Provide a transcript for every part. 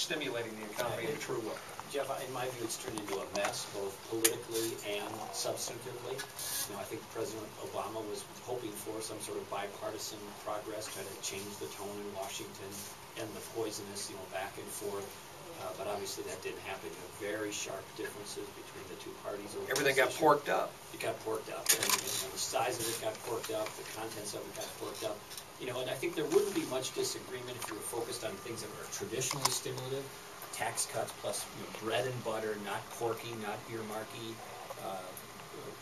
stimulating the economy in a true way? Jeff, in my view, it's turned into a mess, both politically and substantively. You know, I think President Obama was hoping for some sort of bipartisan progress, try to change the tone in Washington, and the poisonous, back and forth. But obviously that didn't happen. You know, very sharp differences between the two parties. Everything got porked up. It got porked up. And the size of it got porked up. The contents of it got porked up. You know, and I think there wouldn't be much disagreement if you were focused on things that were traditionally stimulative. Tax cuts plus bread and butter, not porky, not earmarky,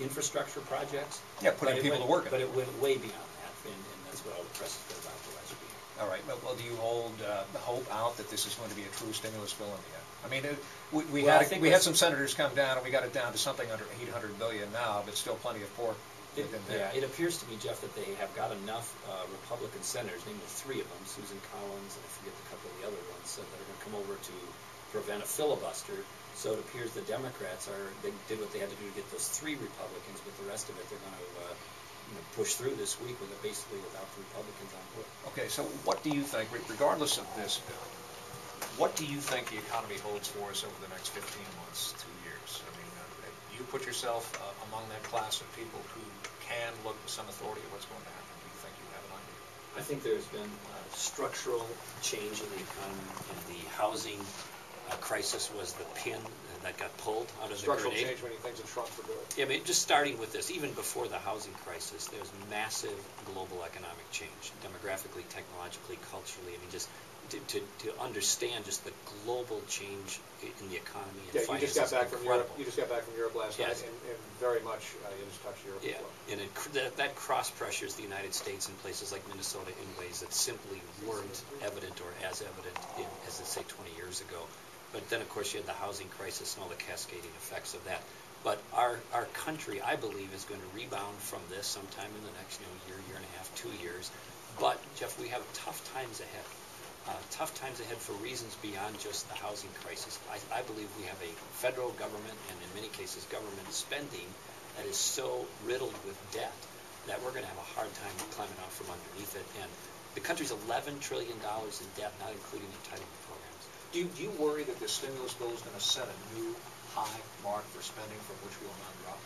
infrastructure projects. Yeah, putting people to work. But it went way beyond that, and that's what all the press has been about the last week. All right. Well, do you hold hope out that this is going to be a true stimulus bill in the end? I mean, we had some senators come down, and we got it down to something under $800 billion now, but still plenty of pork within there. Yeah, it appears to me, Jeff, that they have got enough Republican senators, namely 3 of them, Susan Collins, and I forget a couple of the other ones, that are going to come over to prevent a filibuster. So it appears the Democrats they did what they had to do to get those 3 Republicans, but the rest of it they're going to push through this week basically without the Republicans on board. Okay, so what do you think, regardless of this bill, what do you think the economy holds for us over the next 15 months, 2 years? I mean, you put yourself among that class of people who can look with some authority at what's going to happen. Do you think you have an idea? I think there's been structural change in the economy, and the housing crisis was the pin that got pulled out of the grenade. Structural change when things have shrunk for good. Yeah, I mean, just starting with this, even before the housing crisis, there's massive global economic change, demographically, technologically, culturally. I mean, just to understand just the global change in the economy and finance. You just got back from Europe. You just got back from Europe last night, and very much it has touched Europe as well. And that cross pressures the United States in places like Minnesota in ways that simply weren't evident or as evident as they say 20 years ago. But then, of course, you had the housing crisis and all the cascading effects of that. But our country, I believe, is going to rebound from this sometime in the next year and a half, 2 years. But, Jeff, we have tough times ahead. Tough times ahead for reasons beyond just the housing crisis. I believe we have a federal government and, in many cases, government spending that is so riddled with debt that we're going to have a hard time climbing out from underneath it. And the country's $11 trillion in debt, not including entitlement programs. Do you worry that this stimulus bill is going to set a new high mark for spending from which we will not drop?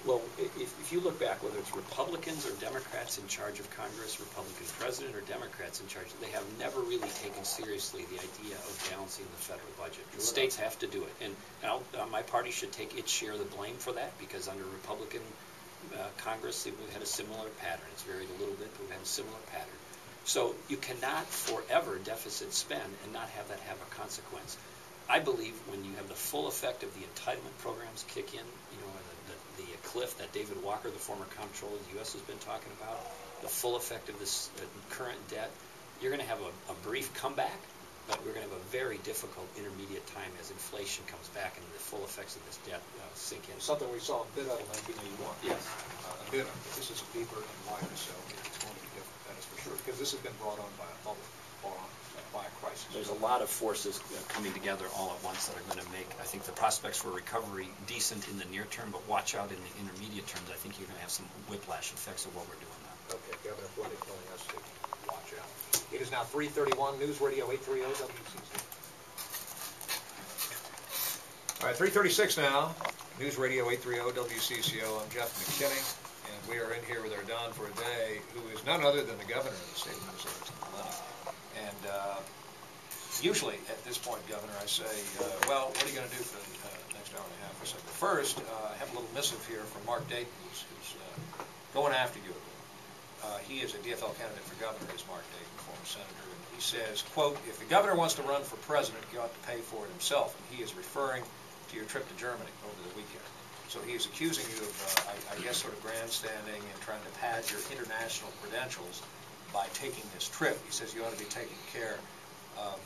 Well, if you look back, whether it's Republicans or Democrats in charge of Congress, Republican president or Democrats in charge, they have never really taken seriously the idea of balancing the federal budget. Sure. States have to do it. And my party should take its share of the blame for that, because under Republican Congress, we've had a similar pattern. It's varied a little bit, but we've had a similar pattern. So you cannot forever deficit spend and not have that have a consequence. I believe when you have the full effect of the entitlement programs kick in, the cliff that David Walker, the former comptroller of the U.S., has been talking about, the full effect of this current debt, you're going to have a brief comeback, but we're going to have a very difficult intermediate time as inflation comes back and the full effects of this debt sink in. Something we saw a bit of in 1981. Yes. A bit of it. This is deeper and wider, so it's going to be different, that is for sure, because this has been brought on by a bubble or by a crisis. There's a lot of forces coming together all at once that are going to make, I think, the prospects for recovery decent in the near term, but watch out in the intermediate terms. I think you're going to have some whiplash effects of what we're doing now. Okay, Governor Pawlenty telling us to watch out. It is now 3:31, News Radio 830 WCCO. All right, 3:36 now, News Radio 830 WCCO. I'm Jeff McKinney, and we are in here with our Don for a day, who is none other than the governor of the state of Minnesota, and usually at this point, Governor, I say, well, what are you going to do for the next hour and a half or so? But first, I have a little missive here from Mark Dayton, who's going after you. He is a DFL candidate for governor, is Mark Dayton, former senator, and he says, quote, if the governor wants to run for president, he ought to pay for it himself. And he is referring to your trip to Germany over the weekend. So he is accusing you of, I guess, sort of grandstanding and trying to pad your international credentials by taking this trip. He says you ought to be taking care of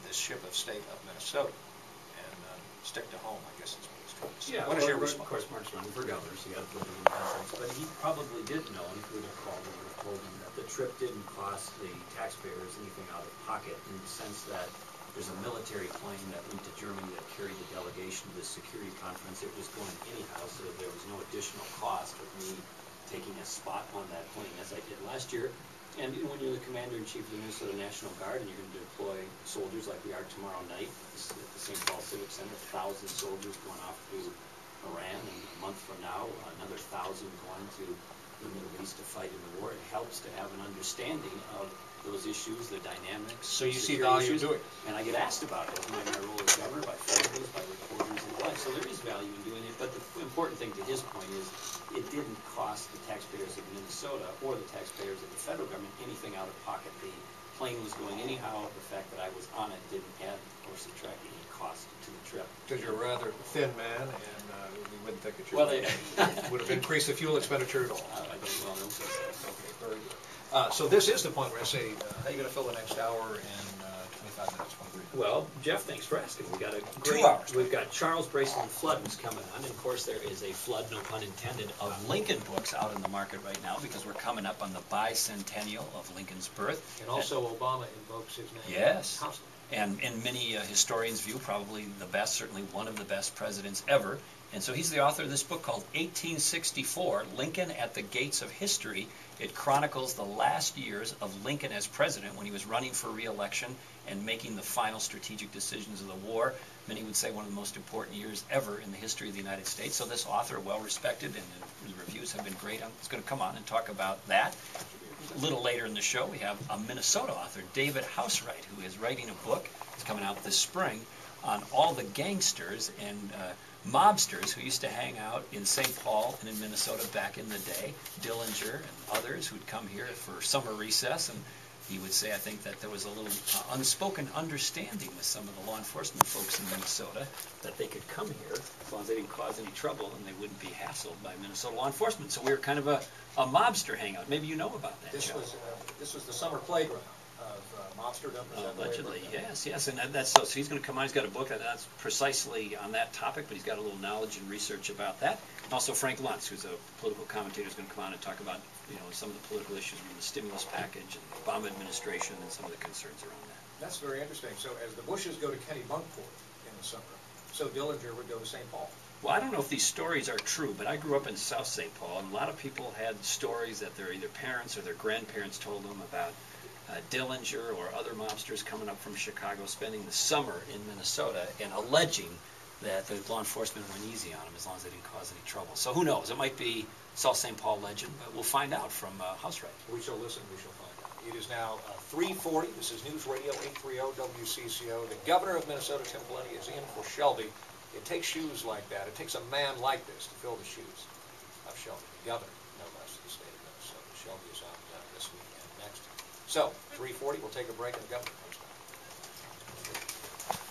this ship of state of Minnesota and stick to home, I guess is what he's trying to say. Yeah, what is your response? Of course, Mark's running for governor, so you got to put him in context. But he probably did know, and he would have called him and told him that the trip didn't cost the taxpayers anything out of pocket, in the sense that there's a military plane that went to Germany that carried the delegation to this security conference. It was going anyhow, so there was no additional cost of me taking a spot on that plane, as I did last year. And when you're the commander-in-chief of the Minnesota National Guard and you're going to deploy soldiers like we are tomorrow night at the St. Paul Civic Center, 1,000 soldiers going off to Iran, and a month from now, another 1,000 going to the Middle East to fight in the war, it helps to have an understanding of those issues, the dynamics. So you see value in doing it. And I get asked about it in my role as governor, by families, by reporters, and the like. So there is value in doing it, but the important thing to his point is it didn't cost the taxpayers of Minnesota or the taxpayers of the federal government anything out of pocket. The plane was going anyhow. The fact that I was on it didn't add or subtract any cost to the trip. Because you're a rather thin man, and we wouldn't think that you would have increased the fuel expenditure at all. I don't well know. Okay, very good. So this is the point where I say, how are you going to fill the next hour in 25 minutes? Well, Jeff, thanks for asking. We got a 2 hours. We've got Charles Braceland Flood who's coming on, and of course there is a flood, no pun intended, of Lincoln books out in the market right now because we're coming up on the bicentennial of Lincoln's birth. And also Obama invokes his name. Yes. Constantly. And in many historians' view, probably the best, certainly one of the best presidents ever. And so he's the author of this book called 1864, Lincoln at the Gates of History. It chronicles the last years of Lincoln as president when he was running for re-election and making the final strategic decisions of the war. Many would say one of the most important years ever in the history of the United States. So this author, well-respected, and the reviews have been great, is going to come on and talk about that. A little later in the show, we have a Minnesota author, David Housewright, who is writing a book. It's coming out this spring on all the gangsters and mobsters who used to hang out in St. Paul and in Minnesota back in the day, Dillinger and others who'd come here for summer recess, and he would say, I think, that there was a little unspoken understanding with some of the law enforcement folks in Minnesota that they could come here as long as they didn't cause any trouble and they wouldn't be hassled by Minnesota law enforcement. So we were kind of a mobster hangout. Maybe you know about that. This was the summer playground of mobsterdom. Allegedly, yes. And that's so he's going to come on. He's got a book that's precisely on that topic, but he's got a little knowledge and research about that. And also Frank Luntz, who's a political commentator, is going to come on and talk about some of the political issues with the stimulus package and the Obama administration and some of the concerns around that. That's very interesting. So as the Bushes go to Kennebunkport in the summer, so Dillinger would go to St. Paul. Well, I don't know if these stories are true, but I grew up in South St. Paul, and a lot of people had stories that their either parents or their grandparents told them about Dillinger or other mobsters coming up from Chicago, spending the summer in Minnesota, and alleging that the law enforcement went easy on them as long as they didn't cause any trouble. So who knows? It might be South St. Paul legend, but we'll find out from Housewright. We shall listen. We shall find out. It is now 3:40. This is News Radio 830 WCCO. The governor of Minnesota, Tim Pawlenty, is in for Shelby. It takes shoes like that. It takes a man like this to fill the shoes of Shelby, the governor, no less, of the state of Minnesota. Shelby is out this week and next. So, 3:40. We'll take a break and the governor.